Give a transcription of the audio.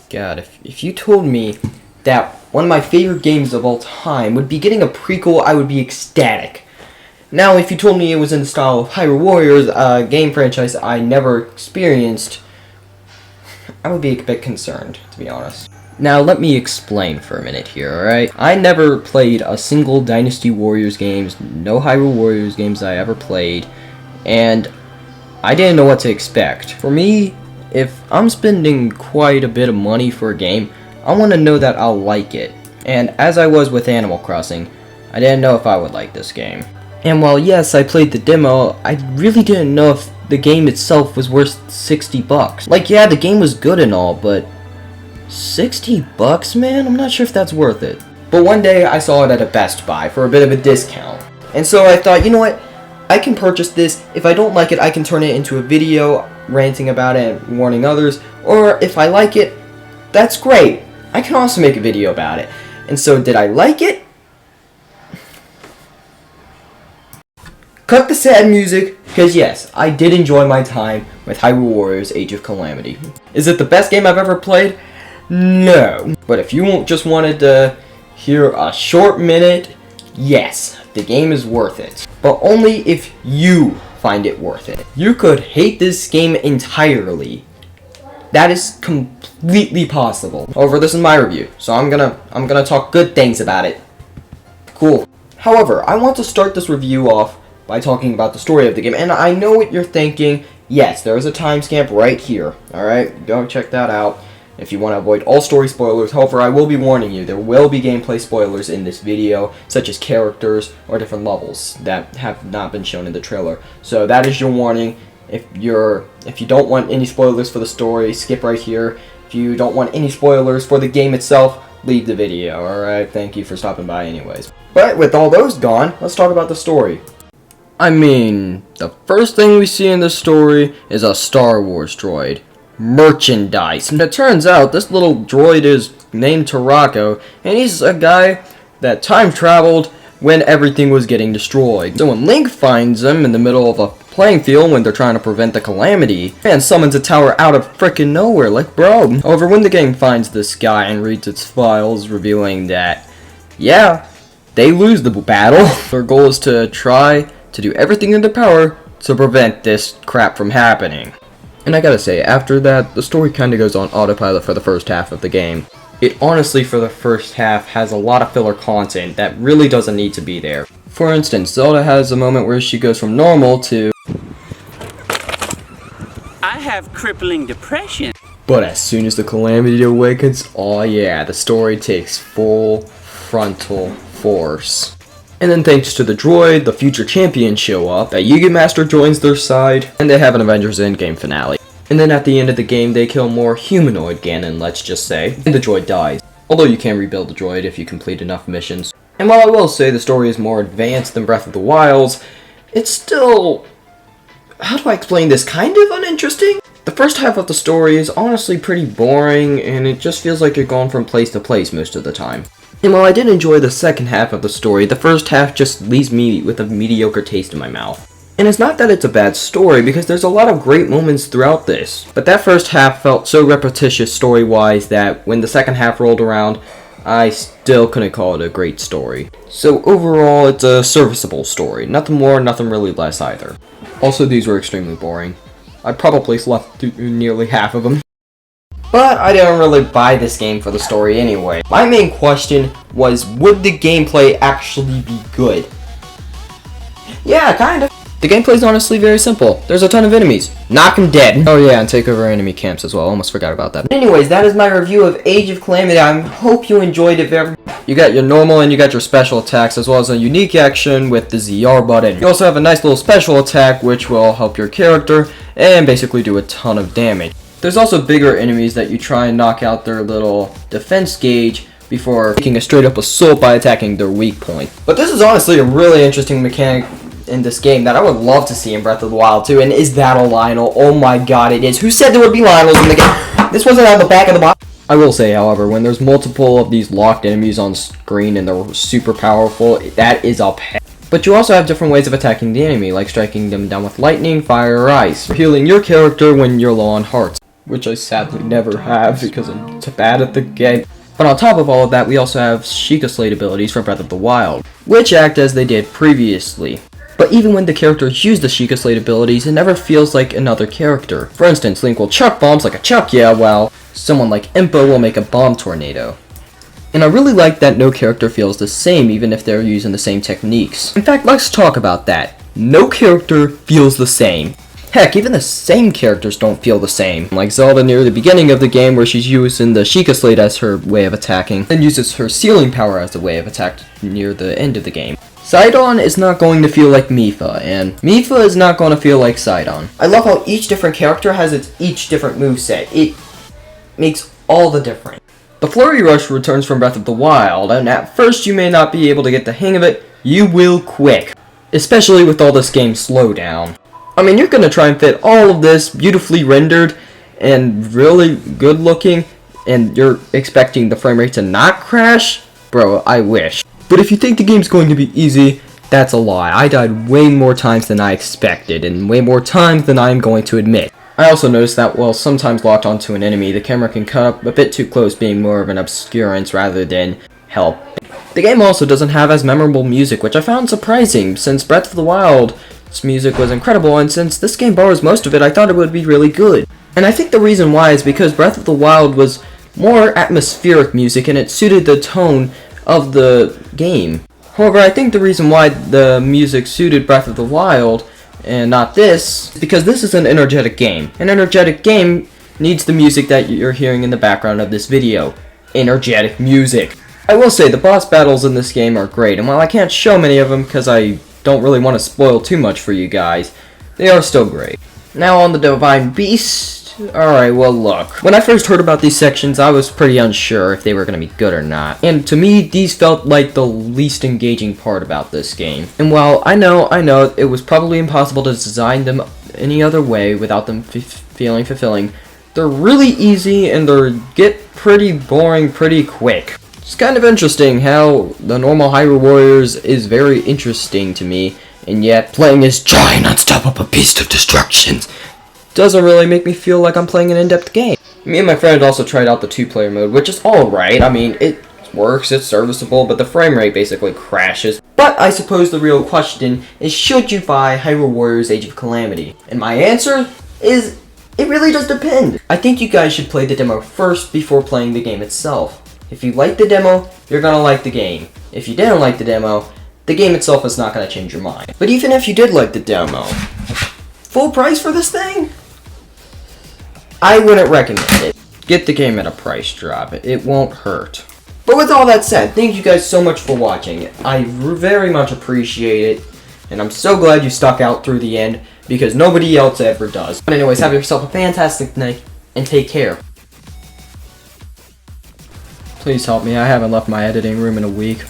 God, if you told me that one of my favorite games of all time would be getting a prequel, I would be ecstatic. Now, if you told me it was in the style of Hyrule Warriors, a game franchise I never experienced, I would be a bit concerned, to be honest. Now, let me explain for a minute here, alright? I never played a single Dynasty Warriors games, no Hyrule Warriors games I ever played, and I didn't know what to expect. For me, if I'm spending quite a bit of money for a game, I want to know that I'll like it. And as I was with Animal Crossing, I didn't know if I would like this game. And while yes, I played the demo, I really didn't know if the game itself was worth $60. Like, yeah, the game was good and all, but $60, man? I'm not sure if that's worth it. But one day, I saw it at a Best Buy for a bit of a discount. And so I thought, you know what? I can purchase this. If I don't like it, I can turn it into a video, ranting about it and warning others. Or if I like it, that's great. I can also make a video about it. And so, did I like it? Cut the sad music, because yes, I did enjoy my time with Hyrule Warriors Age of Calamity. Is it the best game I've ever played? No. But if you just wanted to hear a short minute, yes, the game is worth it. But only if you find it worth it. You could hate this game entirely. That is completely possible. However, this is my review, so I'm gonna talk good things about it. Cool. However, I want to start this review off by talking about the story of the game. And I know what you're thinking. Yes, there is a timestamp right here. Alright, go check that out if you want to avoid all story spoilers. However, I will be warning you, there will be gameplay spoilers in this video, such as characters or different levels that have not been shown in the trailer. So that is your warning. If you don't want any spoilers for the story, skip right here. If you don't want any spoilers for the game itself, leave the video. Alright, thank you for stopping by anyways. But with all those gone, let's talk about the story. I mean, the first thing we see in this story is a Star Wars droid. Merchandise. And it turns out this little droid is named Tarako, and he's a guy that time traveled when everything was getting destroyed. So when Link finds him in the middle of a playing field when they're trying to prevent the calamity, and summons a tower out of frickin' nowhere, like bro. However, when the game finds this guy and reads its files, revealing that, yeah, they lose the battle. Their goal is to try to do everything in their power to prevent this crap from happening. And I gotta say, after that, the story kinda goes on autopilot for the first half of the game. It honestly, for the first half, has a lot of filler content that really doesn't need to be there. For instance, Zelda has a moment where she goes from normal to I have crippling depression. But as soon as the calamity awakens, oh yeah, the story takes full frontal force. And then thanks to the droid, the future champions show up, a Yugi Master joins their side, and they have an Avengers Endgame finale. And then at the end of the game, they kill more humanoid Ganon, let's just say, and the droid dies. Although you can rebuild the droid if you complete enough missions. And while I will say the story is more advanced than Breath of the Wild, it's still, how do I explain this, kind of uninteresting? The first half of the story is honestly pretty boring, and it just feels like you're going from place to place most of the time. And while I did enjoy the second half of the story, the first half just leaves me with a mediocre taste in my mouth. And it's not that it's a bad story, because there's a lot of great moments throughout this. But that first half felt so repetitious story-wise that when the second half rolled around, I still couldn't call it a great story. So overall, it's a serviceable story. Nothing more, nothing really less either. Also, these were extremely boring. I probably slept through nearly half of them. But I didn't really buy this game for the story anyway. My main question was, would the gameplay actually be good? Yeah, kinda. The gameplay is honestly very simple. There's a ton of enemies. Knock them dead. Oh yeah, and take over enemy camps as well. Almost forgot about that. Anyways, that is my review of Age of Calamity. I hope you enjoyed it very much. You got your normal and you got your special attacks, as well as a unique action with the ZR button. You also have a nice little special attack, which will help your character and basically do a ton of damage. There's also bigger enemies that you try and knock out their little defense gauge before taking a straight up assault by attacking their weak point. But this is honestly a really interesting mechanic in this game that I would love to see in Breath of the Wild 2. And is that a Lionel? Oh my god, it is. Who said there would be Lionels in the game? This wasn't on the back of the box. I will say, however, when there's multiple of these locked enemies on screen and they're super powerful, that is a pain. But you also have different ways of attacking the enemy, like striking them down with lightning, fire, or ice, or healing your character when you're low on hearts. which I sadly never have because I'm too bad at the game. But on top of all of that, we also have Sheikah Slate abilities from Breath of the Wild, which act as they did previously. But even when the characters use the Sheikah Slate abilities, it never feels like another character. For instance, Link will chuck bombs like a chuck yeah, while someone like Impa will make a bomb tornado. And I really like that no character feels the same even if they're using the same techniques. In fact, let's talk about that. No character feels the same. Heck, even the same characters don't feel the same. Like Zelda near the beginning of the game where she's using the Sheikah Slate as her way of attacking, then uses her sealing power as a way of attack near the end of the game. Sidon is not going to feel like Mipha, and Mipha is not going to feel like Sidon. I love how each different character has its each different moveset. It makes all the difference. The Flurry Rush returns from Breath of the Wild, and at first you may not be able to get the hang of it, you will quick. Especially with all this game slowdown. I mean, you're going to try and fit all of this beautifully rendered and really good looking, and you're expecting the frame rate to not crash? Bro, I wish. But if you think the game's going to be easy, that's a lie. I died way more times than I expected, and way more times than I'm going to admit. I also noticed that while sometimes locked onto an enemy, the camera can cut up a bit too close, being more of an obscurance rather than help. The game also doesn't have as memorable music, which I found surprising, since Breath of the Wild's music was incredible, and since this game borrows most of it, I thought it would be really good. And I think the reason why is because Breath of the Wild was more atmospheric music, and it suited the tone of the game. However, I think the reason why the music suited Breath of the Wild and not this is because this is an energetic game. An energetic game needs the music that you're hearing in the background of this video. Energetic music. I will say the boss battles in this game are great, and while I can't show many of them because I don't really want to spoil too much for you guys, they are still great. Now on the Divine Beast. Alright, well look. When I first heard about these sections, I was pretty unsure if they were going to be good or not. And to me, these felt like the least engaging part about this game. And while I know it was probably impossible to design them any other way without them feeling fulfilling, they're really easy and they get pretty boring pretty quick. It's kind of interesting how the normal Hyrule Warriors is very interesting to me, and yet playing as giant unstoppable beast of destructions doesn't really make me feel like I'm playing an in-depth game. Me and my friend also tried out the 2-player mode, which is alright. I mean, it works, it's serviceable, but the frame rate basically crashes. But I suppose the real question is, should you buy Hyrule Warriors Age of Calamity? And my answer is, it really does depend. I think you guys should play the demo first before playing the game itself. If you like the demo, you're gonna like the game. If you didn't like the demo, the game itself is not gonna change your mind. But even if you did like the demo, full price for this thing? I wouldn't recommend it. Get the game at a price drop. It won't hurt. But with all that said, thank you guys so much for watching. I very much appreciate it. And I'm so glad you stuck out through the end, because nobody else ever does. But anyways, have yourself a fantastic night, and take care. Please help me, I haven't left my editing room in a week.